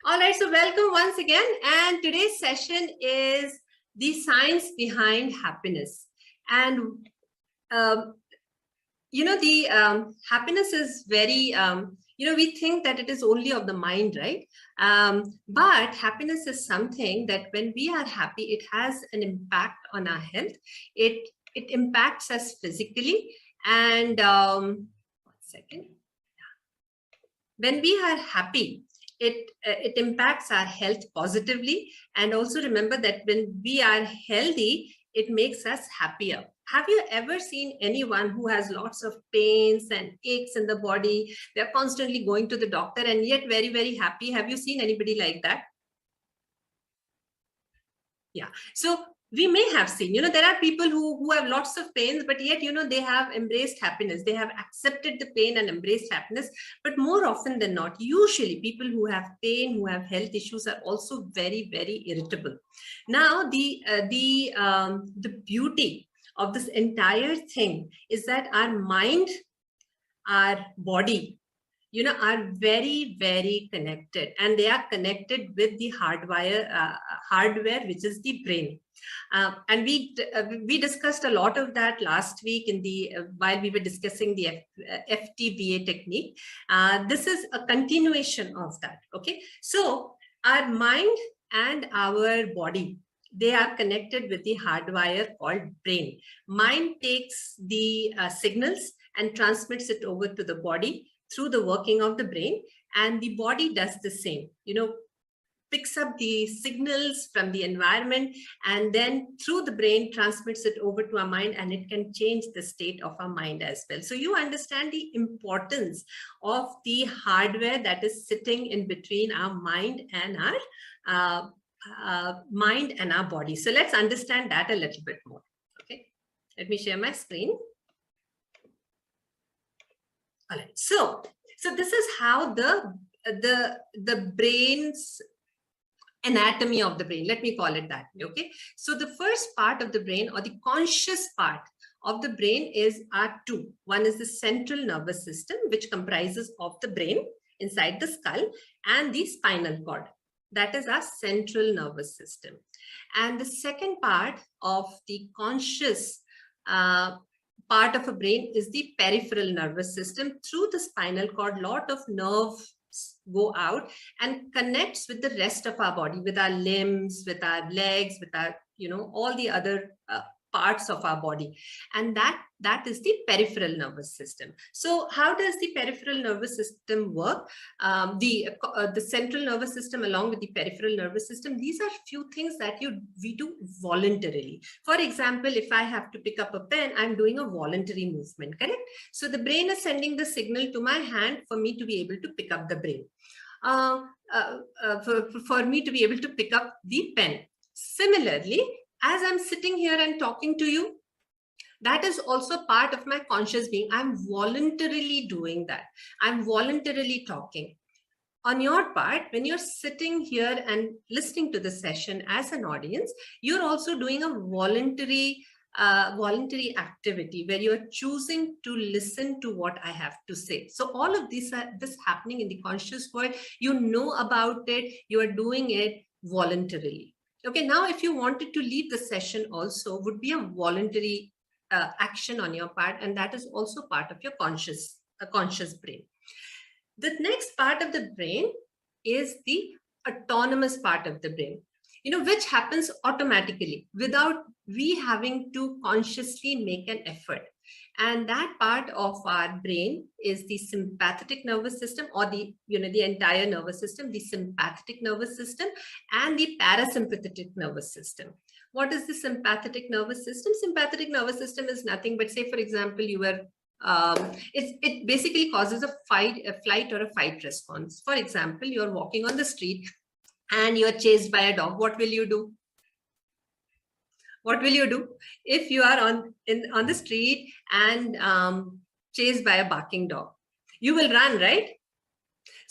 All right, so welcome once again. And today's session is the science behind happiness. And, happiness is very, we think that it is only of the mind, right? But happiness is something that when we are happy, it has an impact on our health. It impacts us physically. And 1 second. When we are happy, it impacts our health positively. And also remember that when we are healthy, it makes us happier. Have you ever seen anyone who has lots of pains and aches in the body? They're constantly going to the doctor and yet very, very happy. Have you seen anybody like that? Yeah. So we may have seen, there are people who have lots of pains, but yet, they have embraced happiness. They have accepted the pain and embraced happiness. But more often than not, usually people who have pain, who have health issues are also very, very irritable. Now, the beauty of this entire thing is that our mind, our body, are very, very connected, and they are connected with the hardware, which is the brain. And we discussed a lot of that last week in the while we were discussing the FTBA technique. This is a continuation of that. Okay, so our mind and our body, they are connected with the hardwire called brain. Mind takes the signals and transmits it over to the body through the working of the brain, and the body does the same, picks up the signals from the environment and then through the brain transmits it over to our mind, and it can change the state of our mind as well. So you understand the importance of the hardware that is sitting in between our mind and our body. So let's understand that a little bit more. Okay, let me share my screen. All right, so this is how the brain's anatomy of the brain, let me call it that. Okay, so the first part of the brain, or the conscious part of the brain, are two. One is the central nervous system, which comprises of the brain inside the skull, and the spinal cord. That is our central nervous system. And the second part of the conscious part of a brain is the peripheral nervous system. Through the spinal cord, lot of nerves go out and connects with the rest of our body, with our limbs, with our legs, with our, all the other parts of our body. And that is the peripheral nervous system. So how does the peripheral nervous system work? The central nervous system along with the peripheral nervous system, these are few things that we do voluntarily. For example, if I have to pick up a pen, I'm doing a voluntary movement, correct? So the brain is sending the signal to my hand for me to be able to pick up the brain. For me to be able to pick up the pen. Similarly, as I'm sitting here and talking to you, that is also part of my conscious being. I'm voluntarily doing that. I'm voluntarily talking. On your part, when you're sitting here and listening to the session as an audience, you're also doing a voluntary activity where you're choosing to listen to what I have to say. So all of this happening in the conscious world, you know about it, you are doing it voluntarily. Okay, now if you wanted to leave the session also, would be a voluntary action on your part, and that is also part of your conscious brain. The next part of the brain is the autonomous part of the brain, which happens automatically without we having to consciously make an effort. And that part of our brain is the sympathetic nervous system, or the entire nervous system, the sympathetic nervous system and the parasympathetic nervous system. What is the sympathetic nervous system? Sympathetic nervous system is nothing but, say, for example, you were it basically causes a flight or a fight response. For example, you're walking on the street and you're chased by a dog. What will you do? What will you do if you are on the street and chased by a barking dog? You will run, right?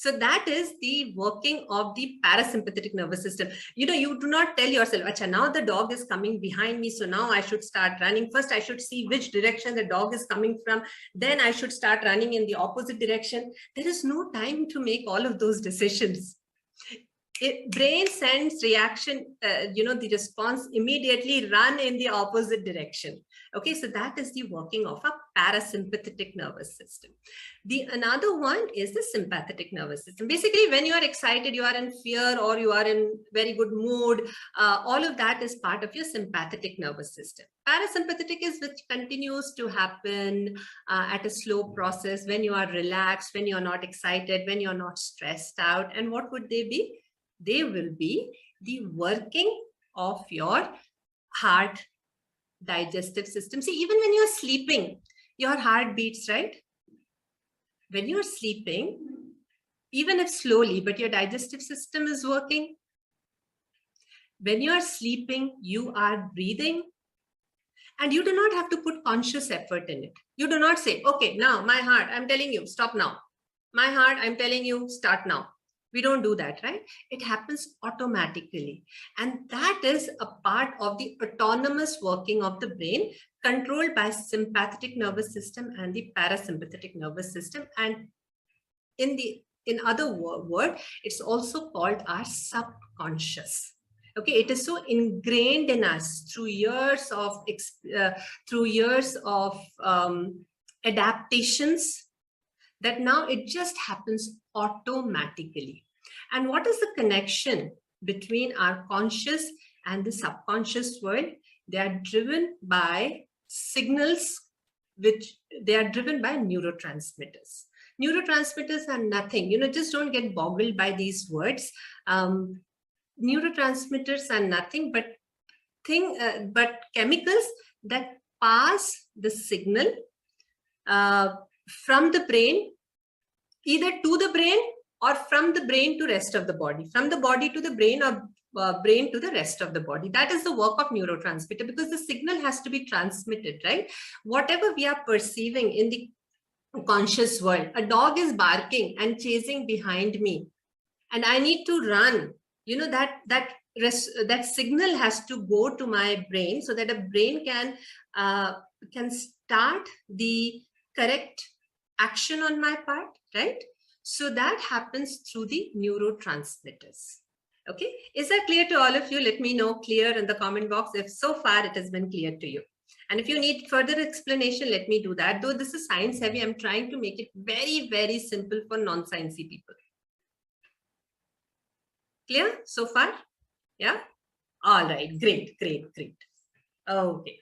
So that is the working of the parasympathetic nervous system. You do not tell yourself, Acha, now the dog is coming behind me, so now I should start running. First, I should see which direction the dog is coming from. Then I should start running in the opposite direction. There is no time to make all of those decisions. brain sends reaction, the response immediately run in the opposite direction. Okay, so that is the working of a parasympathetic nervous system. Another one is the sympathetic nervous system. Basically, when you are excited, you are in fear, or you are in very good mood, all of that is part of your sympathetic nervous system. Parasympathetic is which continues to happen at a slow process when you are relaxed, when you are not excited, when you are not stressed out. And what would they be? They will be the working of your heart, digestive system. See, even when you're sleeping, your heart beats, right? When you're sleeping, even if slowly, but your digestive system is working. When you're sleeping, you are breathing. And you do not have to put conscious effort in it. You do not say, okay, now my heart, I'm telling you, stop now. My heart, I'm telling you, start now. We don't do that, right? It happens automatically. And that is a part of the autonomous working of the brain, controlled by sympathetic nervous system and the parasympathetic nervous system. And in other words, it's also called our subconscious. Okay, it is so ingrained in us through years of adaptations, that now it just happens automatically. And what is the connection between our conscious and the subconscious world? They are driven by signals, which they are driven by neurotransmitters. Neurotransmitters are nothing, just don't get boggled by these words. Neurotransmitters are nothing but chemicals that pass the signal from the brain, either to the brain or from the brain to rest of the body, from the body to the brain, or brain to the rest of the body. That is the work of neurotransmitter, because the signal has to be transmitted, right? Whatever we are perceiving in the conscious world, a dog is barking and chasing behind me, and I need to run. That signal has to go to my brain so that a brain can start the correct action on my part, right? So that happens through the neurotransmitters. Okay, is that clear to all of you? Let me know clear in the comment box if so far it has been clear to you. And if you need further explanation, let me do that. Though this is science heavy, I'm trying to make it very, very simple for non-sciencey people. Clear so far? Yeah? All right, great. Okay,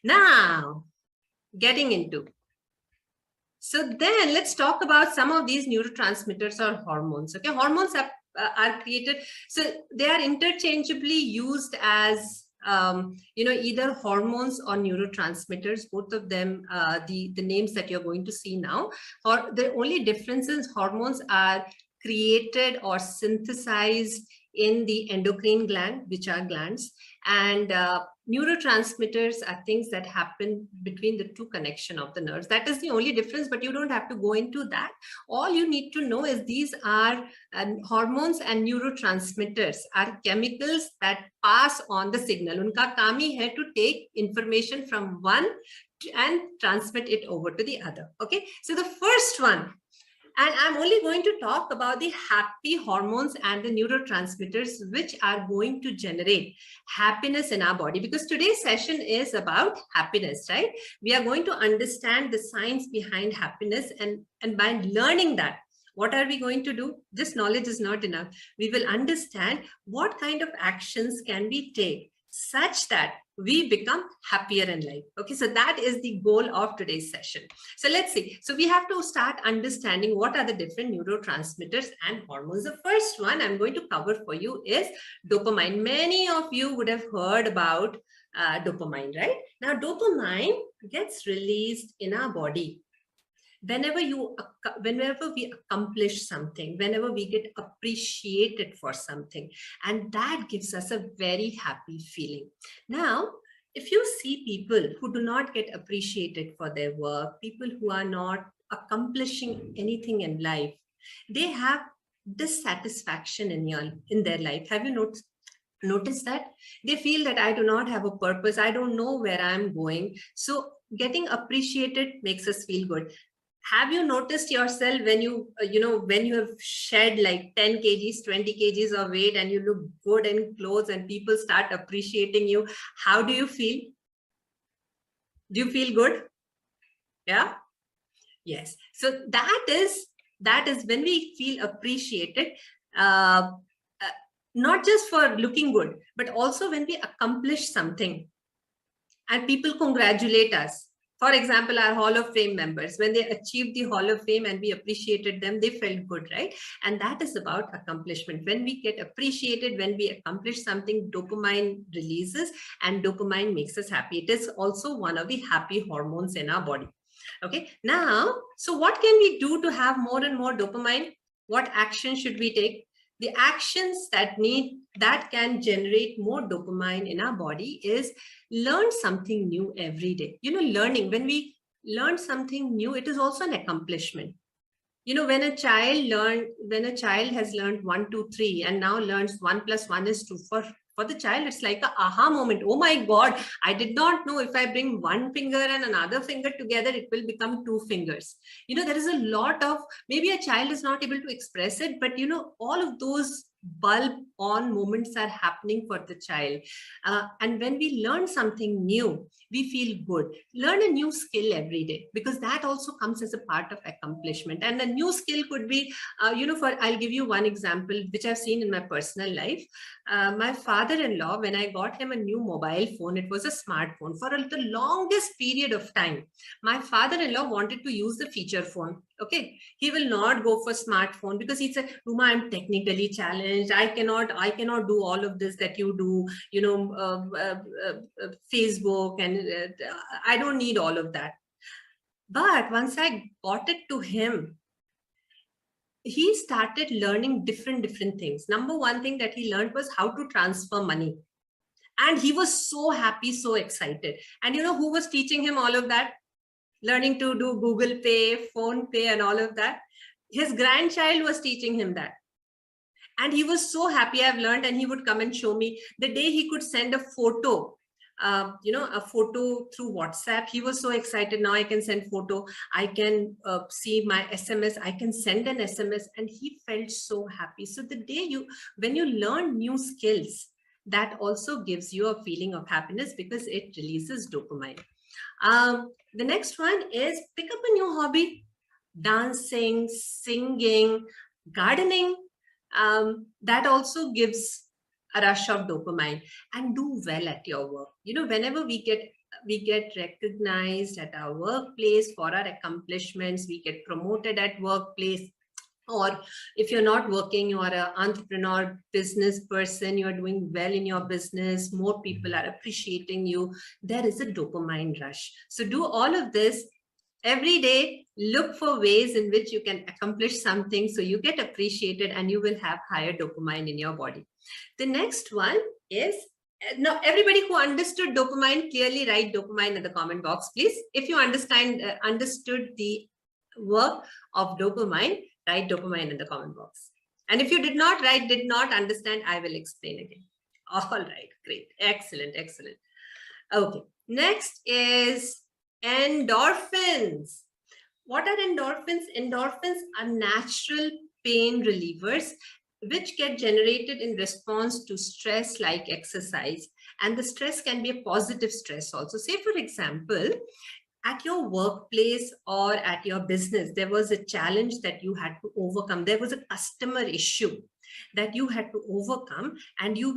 now getting into. So then let's talk about some of these neurotransmitters or hormones. Okay, hormones are created. So they are interchangeably used as, either hormones or neurotransmitters, both of them, the names that you're going to see now. Or the only difference is hormones are created or synthesized in the endocrine gland, which are glands, and neurotransmitters are things that happen between the two connection of the nerves. That is the only difference, but you don't have to go into that. All you need to know is these are hormones and neurotransmitters are chemicals that pass on the signal. Unka kaam hi hai to take information from one and transmit it over to the other. Okay, so the first one, and I'm only going to talk about the happy hormones and the neurotransmitters which are going to generate happiness in our body, because today's session is about happiness, right? We are going to understand the science behind happiness, and by learning that, what are we going to do? This knowledge is not enough. We will understand what kind of actions can we take such that we become happier in life. Okay, so that is the goal of today's session. So let's see. So we have to start understanding what are the different neurotransmitters and hormones. The first one I'm going to cover for you is dopamine. Many of you would have heard about dopamine, right? Now, dopamine gets released in our body whenever we accomplish something, whenever we get appreciated for something, and that gives us a very happy feeling. Now, if you see people who do not get appreciated for their work, people who are not accomplishing anything in life, they have dissatisfaction in their life. Have you noticed that? They feel that I do not have a purpose. I don't know where I'm going. So getting appreciated makes us feel good. Have you noticed yourself when you, when you have shed like 10 kgs, 20 kgs of weight and you look good in clothes and people start appreciating you? How do you feel? Do you feel good? Yeah. Yes. So that is when we feel appreciated, uh, not just for looking good, but also when we accomplish something and people congratulate us. For example, our Hall of Fame members, when they achieved the Hall of Fame and we appreciated them, they felt good, right? And that is about accomplishment. When we get appreciated, when we accomplish something, dopamine releases and dopamine makes us happy. It is also one of the happy hormones in our body. Okay, now, so what can we do to have more and more dopamine? What action should we take? The actions that can generate more dopamine in our body is learn something new every day. Learning, when we learn something new, it is also an accomplishment. When a child has learned 1, 2, 3 and now learns 1 + 1 is 2, for the child, it's like a aha moment. Oh my God, I did not know if I bring one finger and another finger together, it will become 2 fingers. There is a lot of, maybe a child is not able to express it, but all of those bulb on moments are happening for the child. And when we learn something new, we feel good. Learn a new skill every day, because that also comes as a part of accomplishment. And a new skill could be, I'll give you one example, which I've seen in my personal life. My father-in-law, when I got him a new mobile phone, it was a smartphone. For the longest period of time, my father-in-law wanted to use the feature phone. Okay, he will not go for smartphone because he said, Ruma, I'm technically challenged. I cannot do all of this that you do, Facebook, and I don't need all of that. But once I got it to him, he started learning different things. Number one thing that he learned was how to transfer money. And he was so happy, so excited. And who was teaching him all of that? Learning to do Google Pay, Phone Pay, and all of that. His grandchild was teaching him that. And he was so happy. I've learned, and he would come and show me. The day he could send a photo, a photo through WhatsApp, he was so excited. Now I can send photo. I can see my SMS. I can send an SMS, and he felt so happy. So the day when you learn new skills, that also gives you a feeling of happiness because it releases dopamine. The next one is pick up a new hobby: dancing, singing, gardening. That also gives a rush of dopamine. And do well at your work. Whenever we get recognized at our workplace for our accomplishments, we get promoted at workplace, or if you're not working, you are an entrepreneur, business person, you're doing well in your business, more people are appreciating you, there is a dopamine rush. So do all of this every day. Look for ways in which you can accomplish something so you get appreciated and you will have higher dopamine in your body. The next one is, now everybody who understood dopamine, clearly write dopamine in the comment box, please. If you understood the work of dopamine, write dopamine in the comment box. And if you did not understand, I will explain again. All right, great, excellent. Okay, next is endorphins. What are endorphins? Endorphins are natural pain relievers which get generated in response to stress like exercise. And the stress can be a positive stress also. Say, for example, at your workplace or at your business, there was a challenge that you had to overcome. There was a customer issue that you had to overcome, and you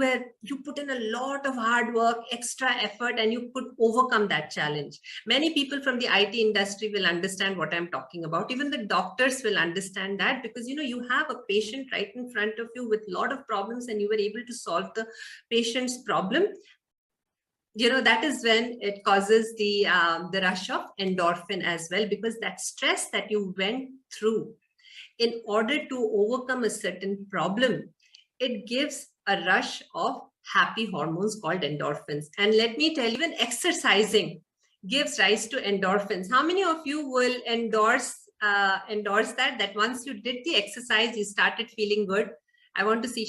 put in a lot of hard work, extra effort, and you could overcome that challenge. Many people from the IT industry will understand what I'm talking about. Even the doctors will understand that, because you have a patient right in front of you with a lot of problems, and you were able to solve the patient's problem. That is when it causes the rush of endorphin as well, because that stress that you went through in order to overcome a certain problem, it gives a rush of happy hormones called endorphins. And let me tell you, even exercising gives rise to endorphins. How many of you will endorse that once you did the exercise, you started feeling good? I want to see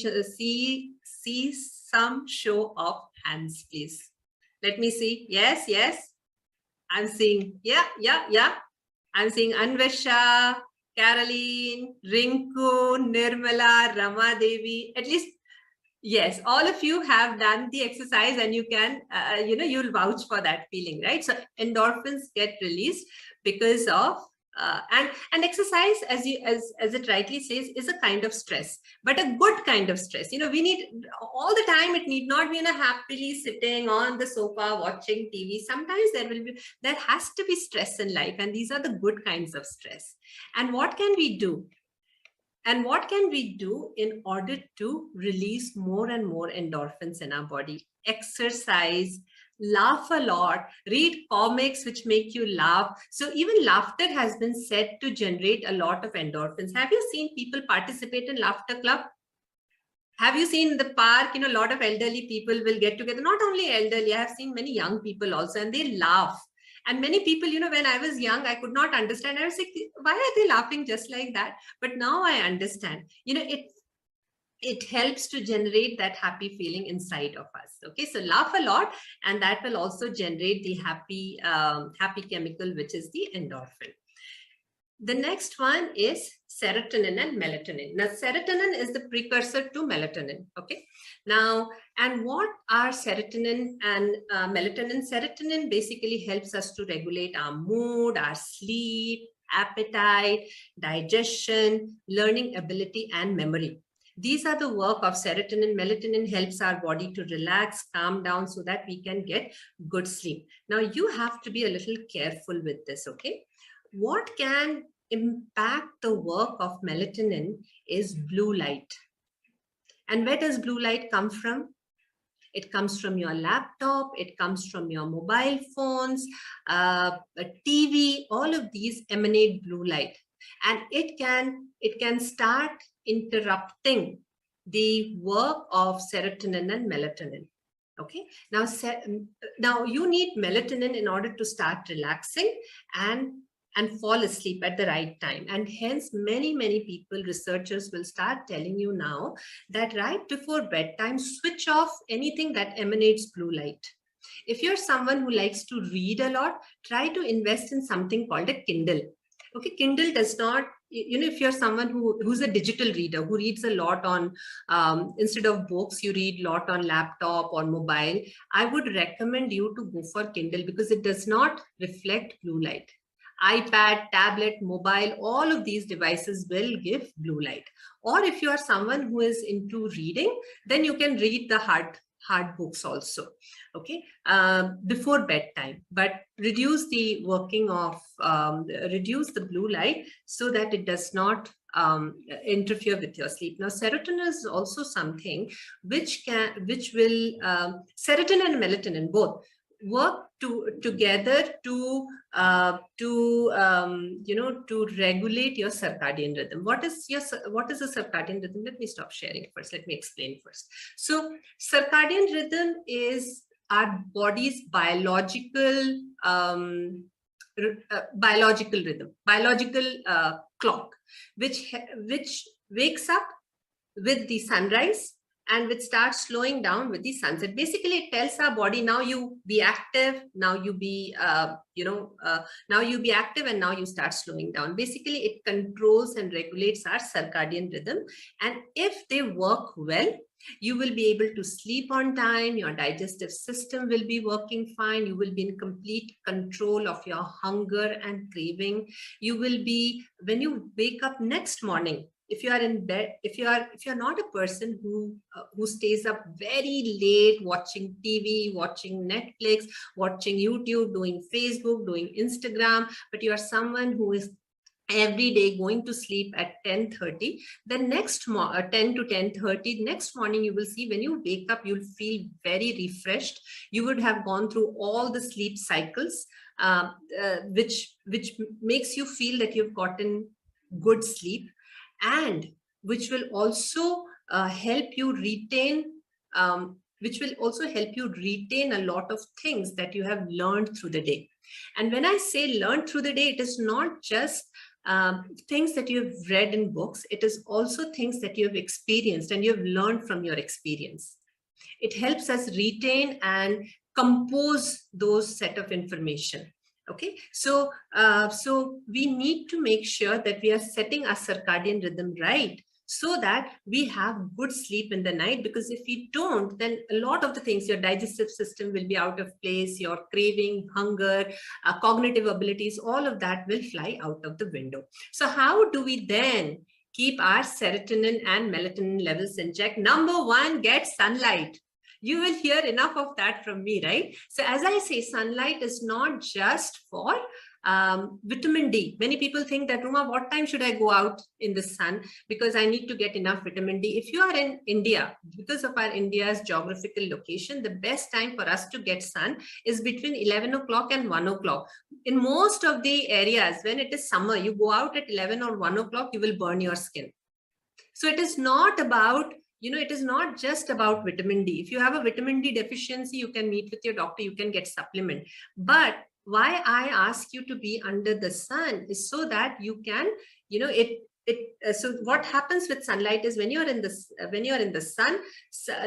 some show of hands, please. Let me see. Yes. I'm seeing. Yeah. I'm seeing Anvesha, Caroline, Rinku, Nirmala, Rama Devi. At least, yes, all of you have done the exercise, and you can, you'll vouch for that feeling, right? So endorphins get released because of and exercise, as it rightly says, is a kind of stress, but a good kind of stress. We need all the time. It need not be happily sitting on the sofa watching TV. Sometimes there has to be stress in life, and these are the good kinds of stress. And what can we do? And what can we do in order to release more and more endorphins in our body? Exercise, laugh a lot, read comics which make you laugh. So even laughter has been said to generate a lot of endorphins. Have you seen people participate in laughter club? Have you seen in the park, a lot of elderly people will get together, not only elderly, I have seen many young people also, and they laugh. And many people, when I was young, I could not understand. I was like, why are they laughing just like that? But now I understand, it helps to generate that happy feeling inside of us. Okay, so laugh a lot, and that will also generate the happy chemical, which is the endorphin. The next one is serotonin and melatonin. Now, serotonin is the precursor to melatonin. Okay. Now, and what are serotonin and melatonin? Serotonin basically helps us to regulate our mood, our sleep, appetite, digestion, learning ability, and memory. These are the work of serotonin. Melatonin helps our body to relax, calm down, so that we can get good sleep. Now, you have to be a little careful with this, okay? What can impact the work of melatonin is blue light. And where does blue light come from? It comes from your laptop, it comes from your mobile phones, TV, all of these emanate blue light. And it can start interrupting the work of serotonin and melatonin. Okay, now you need melatonin in order to start relaxing and fall asleep at the right time. And hence many people, researchers will start telling you now that right before bedtime, switch off anything that emanates blue light. If you're someone who likes to read a lot, try to invest in something called a Kindle. Okay, Kindle does not, if you're someone who's a digital reader, who reads a lot on, instead of books, you read a lot on laptop or mobile, I would recommend you to go for Kindle, because it does not reflect blue light. iPad, tablet, mobile, all of these devices will give blue light. Or if you are someone who is into reading, then you can read the hard books also, okay, before bedtime. But reduce the working of, reduce the blue light so that it does not interfere with your sleep. Now, serotonin is also something which will, serotonin and melatonin both work together to regulate your circadian rhythm. What is a circadian rhythm? Let me stop sharing first. Let me explain first. So circadian rhythm is our body's biological rhythm, biological clock, which wakes up with the sunrise and which starts slowing down with the sunset. Basically, it tells our body, now you be active, now you be, now you be active, and now you start slowing down. Basically, it controls and regulates our circadian rhythm. And if they work well, you will be able to sleep on time, your digestive system will be working fine, you will be in complete control of your hunger and craving. You will be, when you wake up next morning, if you are in bed, if you're not a person who stays up very late watching TV, watching Netflix, watching YouTube, doing Facebook, doing Instagram, but you are someone who is every day going to sleep at 10:30, then next 10 to 10:30, next morning you will see, when you wake up, you'll feel very refreshed. You would have gone through all the sleep cycles, which makes you feel that you've gotten good sleep, and which will also help you retain a lot of things that you have learned through the day. And when I say learned through the day, it is not just things that you have read in books. It is also things that you have experienced and you have learned from your experience. It helps us retain and compose those set of information. Okay, so we need to make sure that we are setting our circadian rhythm right, so that we have good sleep in the night. Because if we don't, then a lot of the things, your digestive system will be out of place, your craving, hunger, cognitive abilities, all of that will fly out of the window. So how do we then keep our serotonin and melatonin levels in check? Number one, get sunlight. You will hear enough of that from me, right? So as I say, sunlight is not just for vitamin D. Many people think that, Ruma, what time should I go out in the sun? Because I need to get enough vitamin D. If you are in India, because of our India's geographical location, the best time for us to get sun is between 11 o'clock and 1 o'clock. In most of the areas, when it is summer, you go out at 11 or 1 o'clock, you will burn your skin. So it is not about, it is not just about vitamin D. If you have a vitamin D deficiency, you can meet with your doctor, you can get supplement. But why I ask you to be under the sun is so that you can, so what happens with sunlight is when you're in the sun,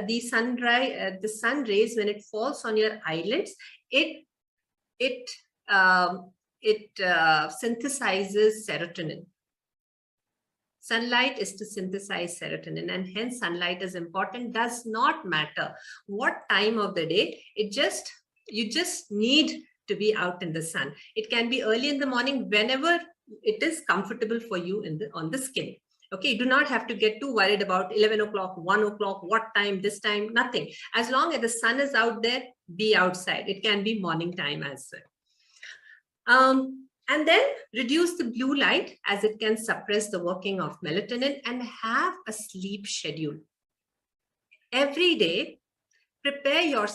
the sun rays, when it falls on your eyelids, it synthesizes serotonin. Sunlight is to synthesize serotonin, and hence sunlight is important. Does not matter what time of the day. You just need to be out in the sun. It can be early in the morning, whenever it is comfortable for you on the skin. Okay, you do not have to get too worried about 11 o'clock, 1 o'clock, what time, this time, nothing. As long as the sun is out there, be outside. It can be morning time as well. And then reduce the blue light, as it can suppress the working of melatonin, and have a sleep schedule. Every day, prepare your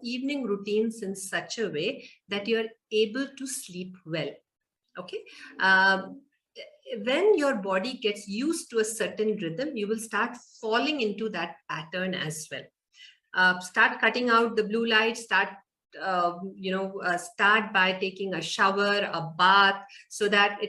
evening routines in such a way that you're able to sleep well. Okay. When your body gets used to a certain rhythm, you will start falling into that pattern as well. Start cutting out the blue light, start by taking a shower, a bath, so that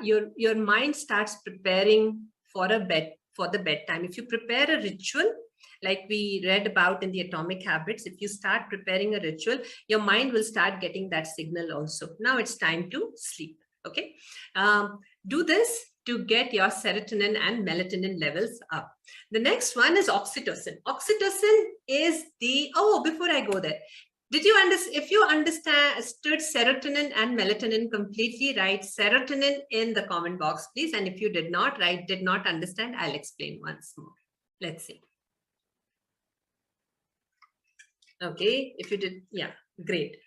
your mind starts preparing for the bedtime. If you prepare a ritual, like we read about in the Atomic Habits, if you start preparing a ritual, your mind will start getting that signal also. Now it's time to sleep. Okay. Do this to get your serotonin and melatonin levels up. The next one is oxytocin. Oxytocin is before I go there, did you understand? If you understood serotonin and melatonin completely, write serotonin in the comment box, please. And if you did not understand, I'll explain once more. Let's see. Okay, if you did, yeah, great.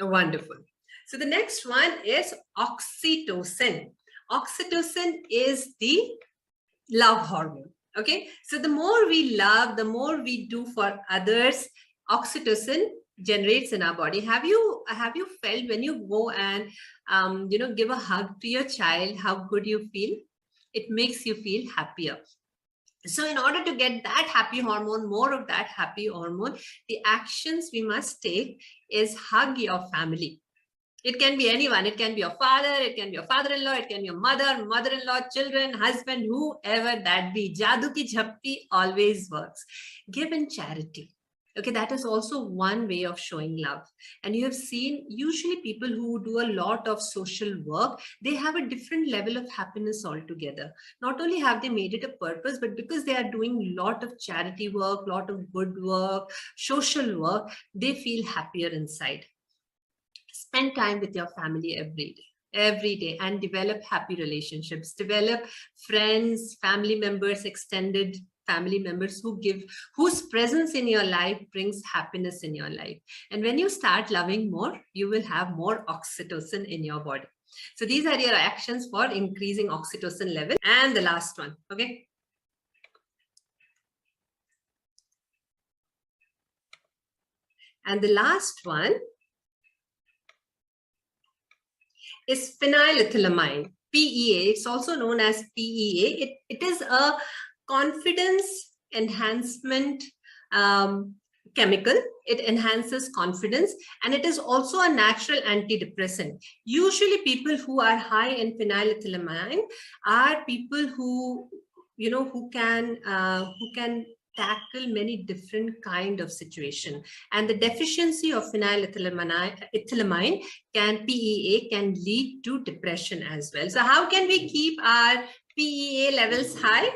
Wonderful. So the next one is oxytocin. Oxytocin is the love hormone. Okay, so the more we love, the more we do for others, oxytocin generates in our body. Have you felt when you go and give a hug to your child, how good you feel? It makes you feel happier. So in order to get that happy hormone, more of that happy hormone, the actions we must take is hug your family. It can be anyone. It can be your father, it can be your father-in-law, it can be your mother, mother-in-law, children, husband, whoever that be. Jadoo ki jhappi always works. Give in charity. Okay, that is also one way of showing love. And you have seen, usually people who do a lot of social work, they have a different level of happiness altogether. Not only have they made it a purpose, but because they are doing a lot of charity work, lot of good work, social work, they feel happier inside. Spend time with your family every day, and develop happy relationships. Develop friends, family members, extended family members whose presence in your life brings happiness in your life. And when you start loving more, you will have more oxytocin in your body. So these are your actions for increasing oxytocin level. And the last one, okay? And the last one is phenylethylamine, PEA. It's also known as PEA. It is a confidence enhancement chemical. It enhances confidence, and it is also a natural antidepressant. Usually people who are high in phenylethylamine are people who who can tackle many different kind of situation. And the deficiency of phenylethylamine PEA can lead to depression as well. So how can we keep our PEA levels high?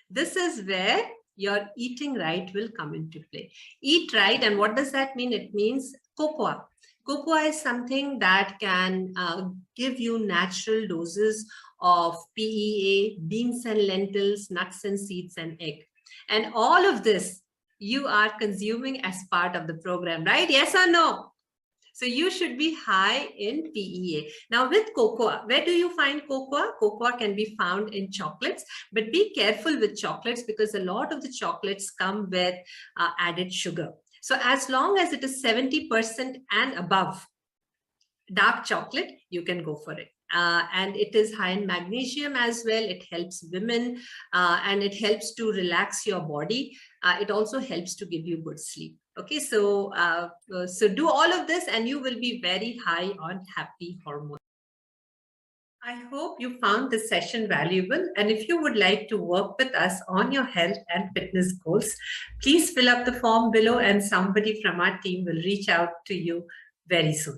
This is where your eating right will come into play. Eat right, and what does that mean? It means cocoa. Cocoa is something that can give you natural doses of PEA, beans and lentils, nuts and seeds, and egg. And all of this you are consuming as part of the program, right? Yes or no? So you should be high in PEA. Now with cocoa, where do you find cocoa? Cocoa can be found in chocolates, but be careful with chocolates because a lot of the chocolates come with added sugar. So as long as it is 70% and above dark chocolate, you can go for it. And it is high in magnesium as well. It helps women and it helps to relax your body. It also helps to give you good sleep. Okay, so do all of this and you will be very high on happy hormones. I hope you found this session valuable. And if you would like to work with us on your health and fitness goals, please fill up the form below and somebody from our team will reach out to you very soon.